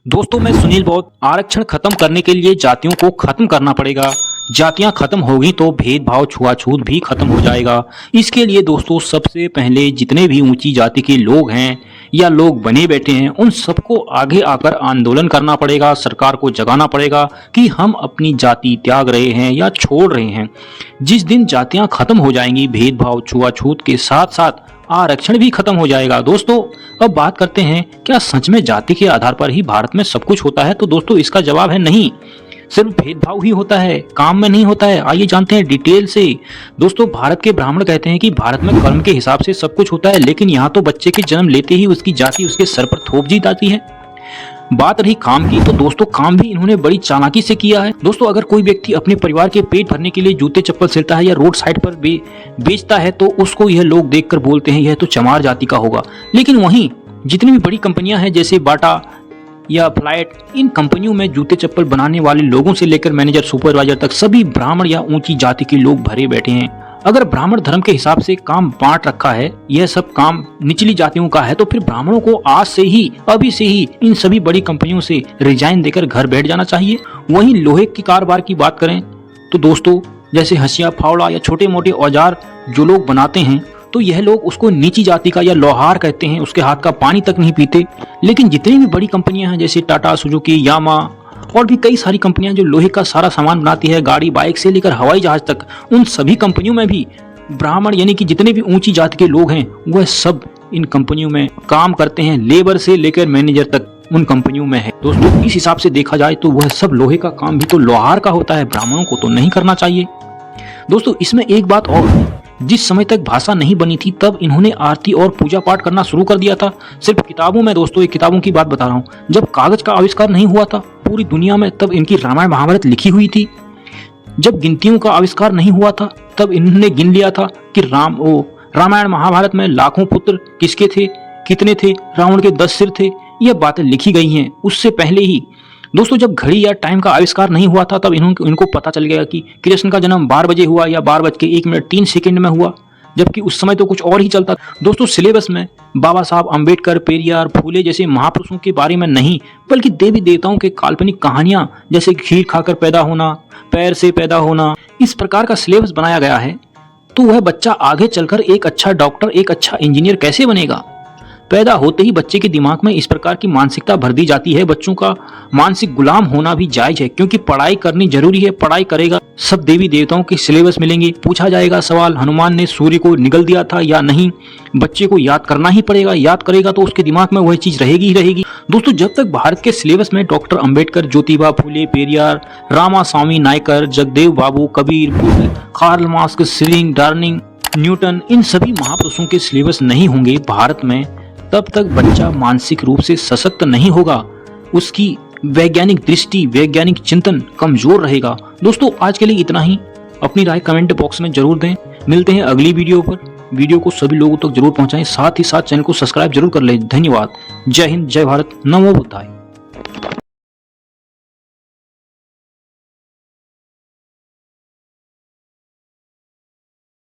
दोस्तों मैं सुनील बहुत आरक्षण खत्म करने के लिए जातियों को खत्म करना पड़ेगा। जातियां खत्म होगी तो भेदभाव छुआछूत भी खत्म हो जाएगा। इसके लिए दोस्तों सबसे पहले जितने भी ऊंची जाति के लोग हैं या लोग बने बैठे हैं उन सबको आगे आकर आंदोलन करना पड़ेगा। सरकार को जगाना पड़ेगा कि हम अपनी जाति त्याग रहे हैं या छोड़ रहे हैं। जिस दिन जातियां खत्म हो जाएंगी भेदभाव छुआछूत के साथ साथ आरक्षण भी खत्म हो जाएगा। दोस्तों अब बात करते हैं, क्या सच में जाति के आधार पर ही भारत में सब कुछ होता है? तो दोस्तों इसका जवाब है नहीं, सिर्फ भेदभाव ही होता है, काम में नहीं होता है। आइए जानते हैं डिटेल से। दोस्तों भारत के ब्राह्मण कहते हैं कि भारत में कर्म के हिसाब से सब कुछ होता है, लेकिन यहाँ तो बच्चे के जन्म लेते ही उसकी जाति उसके सर पर थोप दी जाती है। बात रही काम की, तो दोस्तों काम भी इन्होंने बड़ी चालाकी से किया है। दोस्तों अगर कोई व्यक्ति अपने परिवार के पेट भरने के लिए जूते चप्पल सिलता है या रोड साइड पर बेचता है तो उसको यह लोग देखकर बोलते हैं यह तो चमार जाति का होगा। लेकिन वहीं जितनी भी बड़ी कंपनियां हैं जैसे बाटा या फ्लाइट, इन कंपनियों में जूते चप्पल बनाने वाले लोगों से लेकर मैनेजर सुपरवाइजर तक सभी ब्राह्मण या ऊंची जाति के लोग भरे बैठे हैं। अगर ब्राह्मण धर्म के हिसाब से काम बांट रखा है, यह सब काम निचली जातियों का है, तो फिर ब्राह्मणों को आज से ही अभी से ही इन सभी बड़ी कंपनियों से रिजाइन देकर घर बैठ जाना चाहिए। वहीं लोहे की कारोबार की बात करें तो दोस्तों जैसे हंसिया फावड़ा या छोटे मोटे औजार जो लोग बनाते हैं तो यह लोग उसको नीची जाति का या लोहार कहते हैं, उसके हाथ का पानी तक नहीं पीते। लेकिन जितनी भी बड़ी कंपनियां हैं जैसे टाटा, सुजुकी, यामा और भी कई सारी कंपनियां जो लोहे का सारा सामान बनाती है, गाड़ी बाइक से लेकर हवाई जहाज तक, उन सभी कंपनियों में भी ब्राह्मण यानी कि जितने भी ऊंची जाति के लोग हैं वह सब इन कंपनियों में काम करते हैं। लेबर से लेकर मैनेजर तक उन कंपनियों में है। दोस्तों इस हिसाब से देखा जाए तो वह सब लोहे का काम भी तो लोहार का होता है, ब्राह्मणों को तो नहीं करना चाहिए। दोस्तों इसमें एक बात और, जिस समय तक भाषा नहीं बनी थी तब इन्होंने आरती और पूजा पाठ करना शुरू कर दिया था, सिर्फ किताबों में। दोस्तों ये किताबों की बात बता रहा हूँ, जब कागज का आविष्कार नहीं हुआ था पूरी दुनिया में तब इनकी रामायण महाभारत लिखी हुई थी। जब गिनतियों का आविष्कार नहीं हुआ था तब इन्होंने गिन लिया था कि रामायण महाभारत में लाखों पुत्र किसके थे, कितने थे, रावण के 10 सिर थे, यह बातें लिखी गई हैं उससे पहले ही। दोस्तों जब घड़ी या टाइम का आविष्कार नहीं हुआ था तब इनको पता चल गया कि कृष्ण का जन्म 12 बजे हुआ या 12:01 में हुआ, जबकि उस समय तो कुछ और ही चलता। दोस्तों सिलेबस में बाबा साहब अम्बेडकर, पेरियार, फूले जैसे महापुरुषों के बारे में नहीं बल्कि देवी देवताओं के काल्पनिक कहानियां जैसे खीर खाकर पैदा होना, पैर से पैदा होना, इस प्रकार का सिलेबस बनाया गया है। तो वह बच्चा आगे चलकर एक अच्छा डॉक्टर, एक अच्छा इंजीनियर कैसे बनेगा? पैदा होते ही बच्चे के दिमाग में इस प्रकार की मानसिकता भर दी जाती है। बच्चों का मानसिक गुलाम होना भी जायज है, क्योंकि पढ़ाई करनी जरूरी है। पढ़ाई करेगा सब देवी देवताओं के सिलेबस मिलेंगे, पूछा जाएगा सवाल हनुमान ने सूर्य को निगल दिया था या नहीं, बच्चे को याद करना ही पड़ेगा। याद करेगा तो उसके दिमाग में वह चीज रहेगी ही रहेगी। दोस्तों जब तक भारत के सिलेबस में doctor Ambedkar, Jyotiba Phule, Periyar, Ramaswamy Naicker, Jagdev Babu, Kabir, Buddha, Karl Marx, स्टिलिंग, डार्विन, न्यूटन, इन सभी महापुरुषों के सिलेबस नहीं होंगे भारत में, तब तक बच्चा मानसिक रूप से सशक्त नहीं होगा, उसकी वैज्ञानिक दृष्टि, वैज्ञानिक चिंतन कमजोर रहेगा। दोस्तों आज के लिए इतना ही। अपनी राय कमेंट बॉक्स में जरूर दें। मिलते हैं अगली वीडियो पर। वीडियो को सभी लोगों तक जरूर पहुंचाएं, साथ ही साथ चैनल को सब्सक्राइब जरूर कर लें। धन्यवाद। जय हिंद, जय भारत, नमो बुद्धाय।